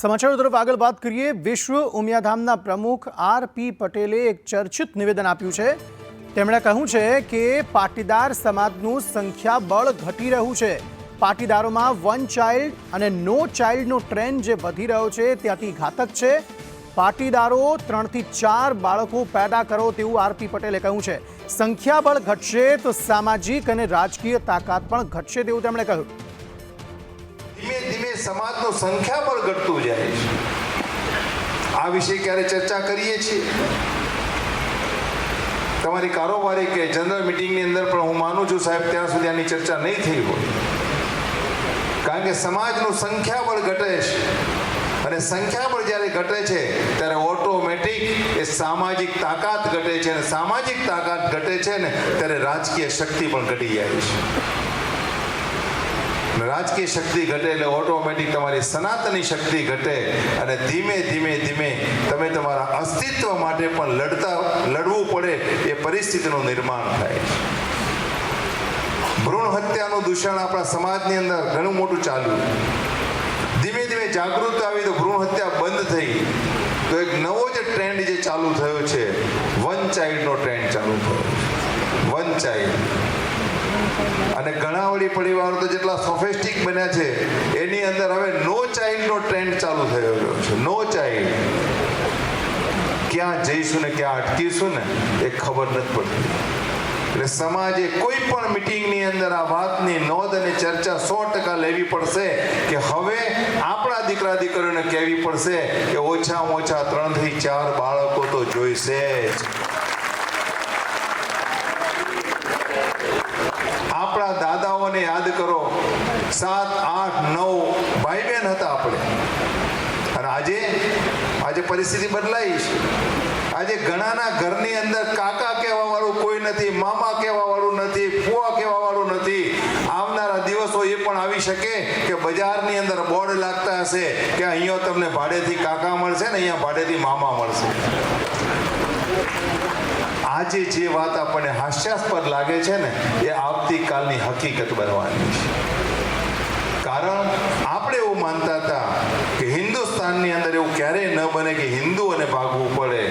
સમાચારો તરફ આગળ વાત કરીએ। વિશ્વ ઉમિયાધામના પ્રમુખ આર.પી. પટેલે એક ચર્ચિત નિવેદન આપ્યું છે। તેમણે કહ્યું છે કે પાટીદાર સમાજનું સંખ્યાબળ ઘટી રહ્યું છે। પાટીદારોમાં વન ચાઇલ્ડ અને નો ચાઇલ્ડનો ટ્રેન્ડ જે વધી રહ્યો છે તે અતિ ઘાતક છે। પાટીદારો 3 થી 4 બાળકો પેદા કરો તેવું આર.પી. પટેલે કહ્યું છે। સંખ્યાબળ ઘટશે તો સામાજિક અને રાજકીય તાકાત પણ ઘટશે તેવું તેમણે કહ્યું। ધીમે ધીમે સમાજનું સંખ્યાબળ ઘટતું જાય છે। આ વિશે ક્યારે ચર્ચા કરીએ છીએ? તમારી કારોબારી કે જનરલ મીટિંગની અંદર પણ હું માનું છું સાહેબ ત્યાં સુધી આની ચર્ચા નહીં થઈ હોય, કારણ કે સમાજનું સંખ્યાબળ ઘટે છે અને સંખ્યાબળ જ્યારે ઘટે છે ત્યારે ઓટોમેટિક એ સામાજિક તાકાત ઘટે છે અને સામાજિક તાકાત ઘટે છે ને ત્યારે રાજકીય શક્તિ પણ ઘટી જાય છે। રાજકીય શક્તિ ઘટે એટલે ઓટોમેટિક તમારી સનાતની શક્તિ ઘટે અને ધીમે ધીમે ધીમે તમે તમારા અસ્તિત્વ માટે પણ લડવું પડે એ પરિસ્થિતિનું નિર્માણ થાય છે। ભ્રૂણ હત્યાનું દૂષણ આપણા સમાજની અંદર ઘણું મોટું ચાલ્યું। ધીમે ધીમે જાગૃતતા આવી તો ભ્રૂણ હત્યા બંધ થઈ, તો એક નવો જે ટ્રેન્ડ જે ચાલુ થયો છે, વન ચાઇલ્ડનો ટ્રેન્ડ ચાલુ થયો છે। વન ચાઇલ્ડ અને ઘણા વળી પરિવારો તો જેટલા સોફિસ્ટિક બન્યા છે એની અંદર હવે નો ચાઇલ્ડનો ટ્રેન્ડ ચાલુ થયો છે। નો ચાઇલ્ડ, ક્યાં જઈશું ને ક્યાં અટકીશું ને એ ખબર નથી પડતી। એટલે સમાજે કોઈ પણ મીટિંગની અંદર આ વાતની નોંધ અને ચર્ચા 100% લેવી પડશે કે હવે આપણા દીકરા દીકરીઓને કહેવી પડશે કે ઓછામાં ઓછા 3 થી 4 બાળકો તો જોઈશે જ। આપણા દાદાઓને યાદ કરો, 7, 8, 9 ભાઈ બહેન હતા આપણે, અને આજે પરિસ્થિતિ બદલાઈ છે। આજે ઘણાના ઘરની અંદર કાકા કહેવા વાળું કોઈ નથી, મામા કહેવા વાળું નથી, ફુવા કહેવા વાળું નથી। આવનારા દિવસો એ પણ આવી શકે કે બજારની અંદર બોર્ડ લાગતા હશે કે અહીંયા તમને ભાડેથી કાકા મળશે ને અહીંયા ભાડેથી મામા મળશે। આજે જે વાત આપણને હાસ્યાસ્પદ લાગે છે ને એ આવતીકાલની હકીકત બનવાની છે। કારણ આપણે એવું માનતા હતા કે હિન્દુસ્તાનની અંદર એવું ક્યારેય ન બને કે હિન્દુઓને ભાગવું પડે।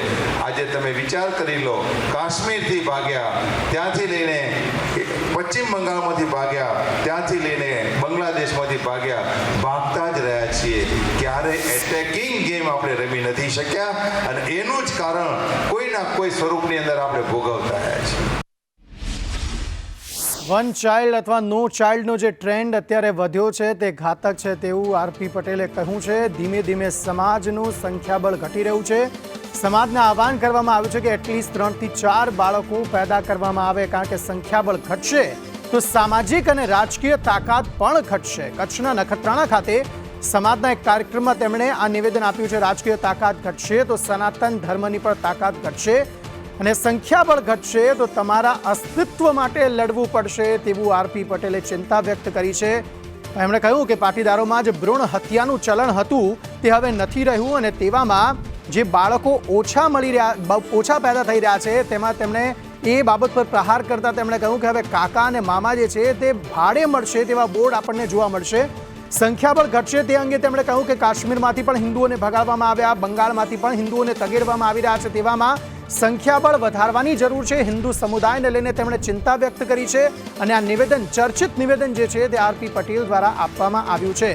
આજે તમે વિચાર કરી લો, કાશ્મીરથી ભાગ્યા, ત્યાંથી લઈને પશ્ચિમ બંગાળમાંથી ભાગ્યા, ત્યાંથી લઈને બાંગ્લાદેશમાંથી ભાગ્યા, ભાગતા જ રહ્યા છીએ। ક્યારે એટેકિંગ ગેમ આપણે રમી નથી શક્યા અને એનું જ કારણ કોઈના કોઈ સ્વરૂપની અંદર આપણે ભોગવતા રહ્યા છીએ। વન ચાઇલ્ડ અથવા નો ચાઇલ્ડનો જે ટ્રેન્ડ અત્યારે વધ્યો છે તે ઘાતક છે તેવું આર.પી. પટેલે કહ્યું છે। ધીમે ધીમે સમાજનું સંખ્યાબળ ઘટી રહ્યું છે। સમાજને આહ્વાન કરવામાં આવ્યું છે કે એટલીસ્ટ 3 થી 4 બાળકો પેદા કરવામાં આવે, કારણ કે સંખ્યાબળ ઘટશે તો સામાજિક અને રાજકીય તાકાત પણ ઘટશે। કચ્છના નખત્રાણા ખાતે સમાજના એક કાર્યક્રમમાં તેમણે આ નિવેદન આપ્યું છે। રાજકીય તાકાત ઘટશે તો સનાતન ધર્મની પણ તાકાત ઘટશે અને સંખ્યાબળ ઘટશે તો તમારા અસ્તિત્વ માટે લડવું પડશે તેવું આર.પી. પટેલે ચિંતા વ્યક્ત કરી છે। એમણે કહ્યું કે પાટીદારોમાં જે ભ્રૂણ હત્યાનું ચલણ હતું તે હવે નથી રહ્યું અને તેવામાં જે બાળકો ઓછા પેદા થઈ રહ્યા છે તેમાં તેમણે એ બાબત પર પ્રહાર કરતા તેમણે કહ્યું કે હવે કાકા અને મામા જે છે તે ભાડે મળશે તેવા બોર્ડ આપણને જોવા મળશે। સંખ્યાબળ ઘટશે તે અંગે તેમણે કહ્યું કે કાશ્મીરમાંથી પણ હિન્દુઓને ભગાડવામાં આવ્યા, બંગાળમાંથી પણ હિન્દુઓને તગેડવામાં આવી રહ્યા છે, તેવામાં સંખ્યાબળ વધારવાની જરૂર છે। હિન્દુ સમુદાયને લઈને તેમણે ચિંતા વ્યક્ત કરી છે અને આ નિવેદન, ચર્ચિત નિવેદન જે છે તે આર.પી. પટેલ દ્વારા આપવામાં આવ્યું છે।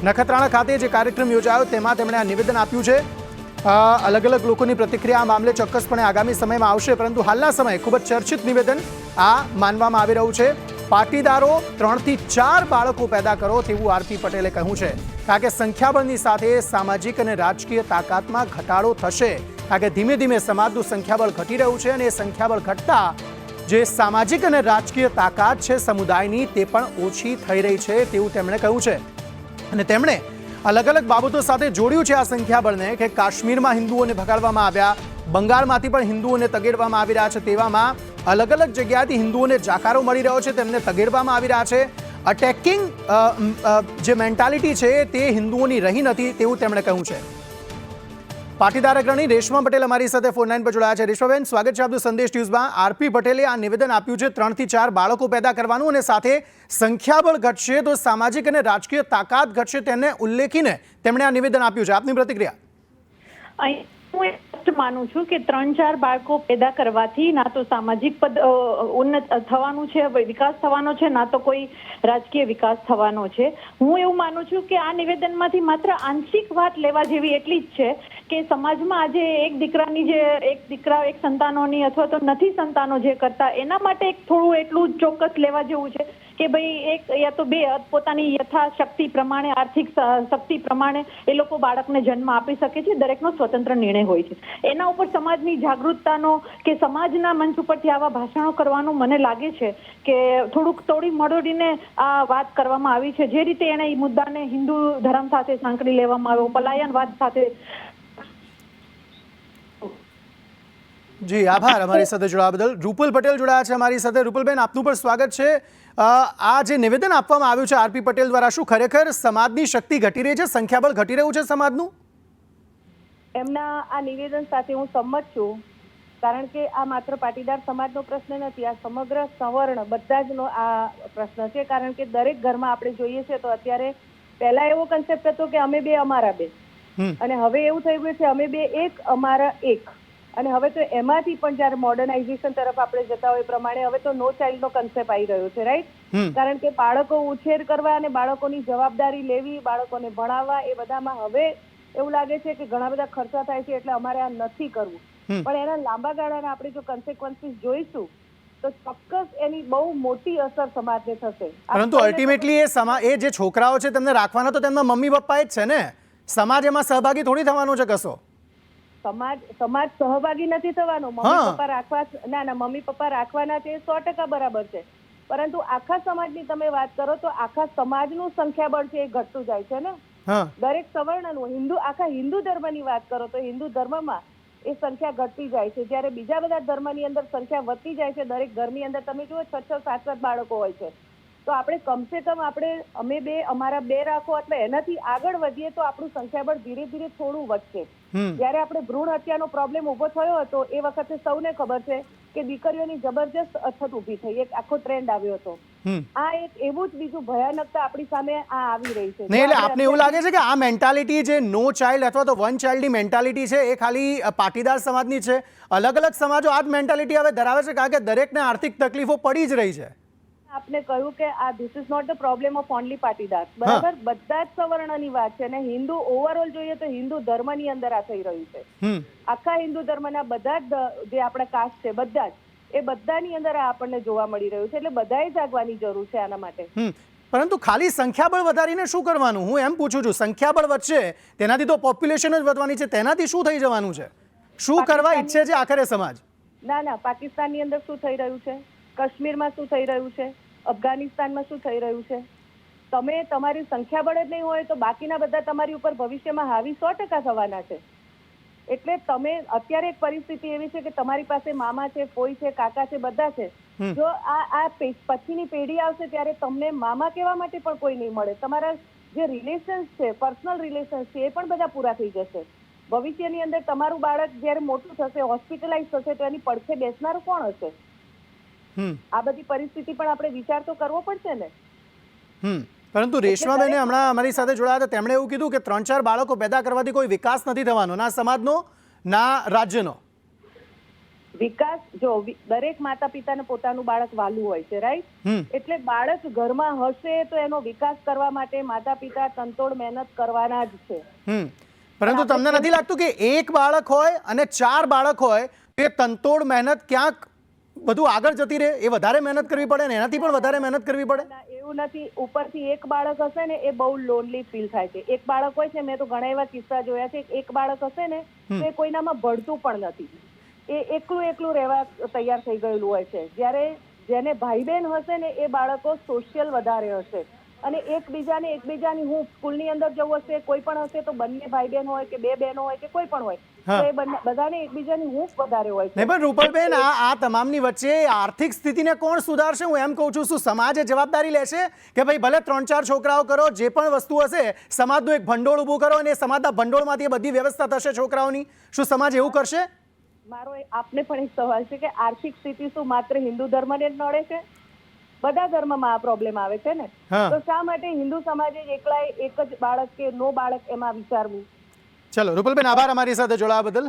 નખત્રાણા ખાતે જે કાર્યક્રમ યોજાયો તેમાં તેમણે આ નિવેદન આપ્યું છે। અલગ અલગ લોકોની પ્રતિક્રિયા આ મામલે ચોક્કસપણે આગામી સમયમાં આવશે, પરંતુ હાલના સમયે ખૂબ જ ચર્ચિત નિવેદન આ માનવામાં આવી રહ્યું છે। પાટીદારો 3 થી 4 બાળકો પેદા કરો તેવું આર.પી. પટેલે કહ્યું છે, કારણ કે સંખ્યાબળની સાથે સામાજિક અને રાજકીય તાકાતમાં ઘટાડો થશે। કારણ કે ધીમે ધીમે સમાજનું સંખ્યાબળ ઘટી રહ્યું છે અને એ સંખ્યાબળ ઘટતા જે સામાજિક અને રાજકીય તાકાત છે સમુદાયની તે પણ ઓછી થઈ રહી છે તેવું તેમણે કહ્યું છે। અને તેમણે અલગ અલગ બાબતો સાથે જોડ્યું છે આ સંખ્યાબળને કે કાશ્મીરમાં હિન્દુઓને ભગાડવામાં આવ્યા, બંગાળમાંથી પણ હિન્દુઓને તગેડવામાં આવી રહ્યા છે, તેવામાં અલગ અલગ જગ્યાએથી હિન્દુઓને જાકારો મળી રહ્યો છે, તેમને તગેડવામાં આવી રહ્યા છે। અટેકિંગ જે મેન્ટાલિટી છે તે હિન્દુઓની રહી નથી તેવું તેમણે કહ્યું છે। પાટીદાર અગ્રણી રેશમા પટેલ અમારી સાથે ફોન લાઈન પર જોડાયા છે. રેશમાબેન, સ્વાગત છે આપનું સંદેશ ન્યૂઝમાં. આરપી પટેલે આ નિવેદન આપ્યું છે 3 થી 4 બાળકો પેદા કરવાનું અને સાથે સંખ્યાબળ ઘટશે તો સામાજિક અને રાજકીય તાકાત ઘટશે તેને ઉલ્લેખીને તેમણે આ નિવેદન આપ્યું છે. આપની પ્રતિક્રિયા? હું માનું છું કે 3-4 બાળકો પેદા કરવાથી ના તો સામાજિક ઉન્નત થવાનું છે, વિકાસ થવાનો છે, ના તો કોઈ રાજકીય વિકાસ થવાનો છે. હું એવું માનું છું કે આ નિવેદનમાંથી માત્ર આંશિક વાત લેવા જેવી એટલી જ છે કે સમાજમાં આજે એક દીકરા એક સંતાનોની અથવા તો નથી સંતાનો જે કરતા એના માટે એક થોડું એટલું ચોક્કસ લેવા જેવું છે કે ભાઈ એક યા તો બે પોતાની યથાશક્તિ પ્રમાણે, આર્થિક શક્તિ પ્રમાણે એ લોકો બાળકને જન્મ આપી શકે છે. દરેકનો સ્વતંત્ર નિર્ણય હોય છે. એના ઉપર સમાજની જાગૃતતાનો કે સમાજના મંચ ઉપરથી આવા ભાષણો કરવાનું મને લાગે છે કે થોડી મરોડીને આ વાત કરવામાં આવી છે. જે રીતે એને એ મુદ્દાને હિન્દુ ધર્મ સાથે સાંકળી લેવામાં આવ્યો, પલાયનવાદ સાથે. જી આભાર અમારી સાથે જોડાવા બદલ. રૂપલ પટેલ જોડાયા છે અમારી સાથે. રૂપલબેન, આપનું પણ સ્વાગત છે. આ જે નિવેદન આપવામાં આવ્યું છે આરપી પટેલ દ્વારા, શું ખરેખર સમાજની શક્તિ ઘટી રહી છે, સંખ્યાબળ ઘટી રહ્યું છે સમાજનું? એમના આ નિવેદન સાથે હું સંમત છું, કારણ કે આ માત્ર પાટીદાર સમાજનો પ્રશ્ન નથી, આ સમગ્ર સવર્ણ બધા જનો આ પ્રશ્ન છે. કારણ કે દરેક ઘરમાં આપણે જોઈએ છે તો અત્યારે પહેલા એવો કન્સેપ્ટ હતો કે અમે બે અમારા બે, અને હવે એવું થઈ ગયું છે અમે બે એક અમારા એક. અને હવે તો એમાંથી પણ જયારે મોડર્નાઇઝેશન તરફ આપણે જતા હોય પ્રમાણે હવે તો નો ચાઇલ્ડનો કન્સેપ્ટ આવી રહ્યો છે, રાઈટ? કારણ કે બાળકો ઉછેર કરવા અને બાળકોની જવાબદારી લેવી, બાળકોને ભણાવવા, એ બધામાં હવે એવું લાગે છે કે ઘણા બધા ખર્ચા થાય છે એટલે અમારે આ નથી કરવું. પણ એના લાંબા ગાળાના આપણે જો કન્સિક્વન્સીસ જોઈશું તો ચોક્કસ એની બહુ મોટી અસર સમાજને થશે. પરંતુ અલ્ટિમેટલી એ જે છોકરાઓ છે તેમને રાખવાના તો તેમના મમ્મી પપ્પા જ છે ને. સમાજ એમાં સહભાગી થોડી થવાનો છે કશો. સમાજ સહભાગી નથી થવાનો. મમ્મી પપ્પા રાખવા, ના મમ્મી પપ્પા રાખવાના છે 100% બરાબર છે. પરંતુ આખા સમાજની તમે વાત કરો તો આખા સમાજનું સંખ્યાબળ છે એ ઘટતું જાય છે ને. દરેક સવર્ણનું, આખા હિન્દુ ધર્મની વાત કરો તો હિન્દુ ધર્મમાં એ સંખ્યા ઘટતી જાય છે, જ્યારે બીજા બધા ધર્મની અંદર સંખ્યા વધતી જાય છે. દરેક ઘરની અંદર તમે જુઓ 6-6, 7-7 બાળકો હોય છે. તો આપણે કમસે કમ અમે બે અમારા બે રાખો એટલે એનાથી આગળ વધીએ તો આપણું સંખ્યાબળ ધીરે ધીરે થોડું વધશે. જયારે આપણે ભ્રૂણ હત્યાનો પ્રોબ્લેમ ઉભો થયો હતો એ વખતે સૌને ખબર છે કે દીકરીઓની જબરજસ્ત અછત ઉભી થઈ, એક આખો ટ્રેન્ડ આવ્યો હતો. આ એક એવું જ બીજું ભયાનકતા આપણી સામે આ આવી રહી છે. એટલે આપને એવું લાગે છે કે આ મેન્ટાલિટી જે નો ચાઇલ્ડ અથવા તો વન ચાઇલ્ડની મેન્ટાલિટી છે એ ખાલી પાટીદાર સમાજની છે? અલગ અલગ સમાજો આ જ મેન્ટાલિટી હવે ધરાવે છે? કારણ કે દરેકને આર્થિક તકલીફો પડી જ રહી છે. આપને કહ્યું કે આ this is not the problem of only Patidar, બરાબર? બધા જ સવર્ણની વાત છે અને હિન્દુ ઓવરઓલ જોઈએ તો હિન્દુ ધર્મની અંદર આ થઈ રહ્યું છે. આખા હિન્દુ ધર્મના બધા જ જે આપણા કાસ્ટ છે બધા જ એ બધાની અંદર આ આપણને જોવા મળી રહ્યું છે. એટલે બધાએ જાગવાની જરૂર છે આના માટે. પરંતુ ખાલી સંખ્યાબળ વધારીને શું કરવાનું? હું એમ પૂછું છું, સંખ્યાબળ વધશે તેનાથી તો પોપ્યુલેશન જ વધવાની છે, તેનાથી શું થઈ જવાનું છે? શું કરવા ઈચ્છે છે આખરે સમાજ? ના, પાકિસ્તાનની અંદર શું થઈ રહ્યું છે, કાશ્મીરમાં શું થઈ રહ્યું છે, અફઘાનિસ્તાનમાં શું થઈ રહ્યું છે? તમે તમારી સંખ્યાબળ જ નહીં હોય તો બાકીના બધા તમારી ઉપર ભવિષ્યમાં હાવી 100% થવાના છે. એટલે તમે અત્યારે એક પરિસ્થિતિ એવી છે કે તમારી પાસે મામા છે, ફોઈ છે, કાકા છે, બધા છે. જો આ પછીની પેઢી આવશે ત્યારે તમને મામા કહેવા માટે પણ કોઈ નહીં મળે. તમારા જે રિલેશન્સ છે, પર્સનલ રિલેશન્સ છે, એ પણ બધા પૂરા થઈ જશે. ભવિષ્યની અંદર તમારું બાળક જ્યારે મોટું થશે, હોસ્પિટલાઇઝ થશે તો એની પડખે બેસનારું કોણ હશે? આ બધી પરિસ્થિતિ પણ આપણે વિચાર તો કરવો પડશે ને. પરંતુ રેશમાબેને હમણાં અમારી સાથે જોડાયા હતા, તેમણે એવું કીધું કે 3-4 બાળકો પેદા કરવાથી કોઈ વિકાસ નથી થવાનો, ના સમાજનો ના રાજ્યનો. વિકાસ જો દરેક માતા પિતાને પોતાનું બાળક વાલું હોય છે, રાઈટ? એટલે બાળક ઘરમાં હશે તો એનો વિકાસ કરવા માટે માતા પિતા તનતોડ મહેનત કરવાના જ છે. પરંતુ તમને નથી લાગતું કે એક બાળક હોય અને 4 બાળક હોય એ તનતોડ મહેનત ક્યાંક બધું આગળ જતી રહે? એ વધારે મહેનત કરવી પડે ને એનાથી પણ વધારે મહેનત કરવી પડે? એવું નથી. ઉપરથી એક બાળક હશે ને એ બહુ લોનલી ફીલ થાય છે. એક બાળક હોય છે, મેં તો ઘણા એવા કિસ્સા જોયા છે, એક બાળક હશે ને તો એ કોઈનામાં ભળતું પણ નથી, એ એકલું રહેવા તૈયાર થઈ ગયેલું હોય છે. જ્યારે જેને ભાઈ બહેન હશે ને એ બાળકો સોશિયલ વધારે હશે અને એકબીજાની હું સ્કૂલની અંદર જવું હશે, કોઈ પણ હશે તો બંને ભાઈ બહેન હોય કે બે બહેનો હોય કે કોઈ પણ હોય તો એ બધાને એકબીજાની હૂંફ વધારે હોય છે. નહીં પણ રૂપલબેન, આ તમામની વચ્ચે આર્થિક સ્થિતિને કોણ સુધારશે? હું એમ કહું છું, શું સમાજ એ જવાબદારી લેશે કે ભાઈ ભલે 3-4 છોકરાઓ કરો, જે પણ વસ્તુ હશે સમાજનું એક ભંડોળ ઊભું કરો અને સમાજના ભંડોળમાંથી બધી વ્યવસ્થા થશે છોકરાઓની? શું સમાજ એવું કરશે? મારો આપને પણ એક સવાલ છે કે આર્થિક સ્થિતિ શું માત્ર હિન્દુ ધર્મને જ નડે છે? બધા ધર્મમાં આ પ્રોબ્લેમ આવે છે ને. તો શા માટે હિન્દુ સમાજે એકલા એક જ બાળક કે નો બાળક એમાં વિચારવું? ચલો રૂપલબેન, આભાર અમારી સાથે જોડાવા બદલ.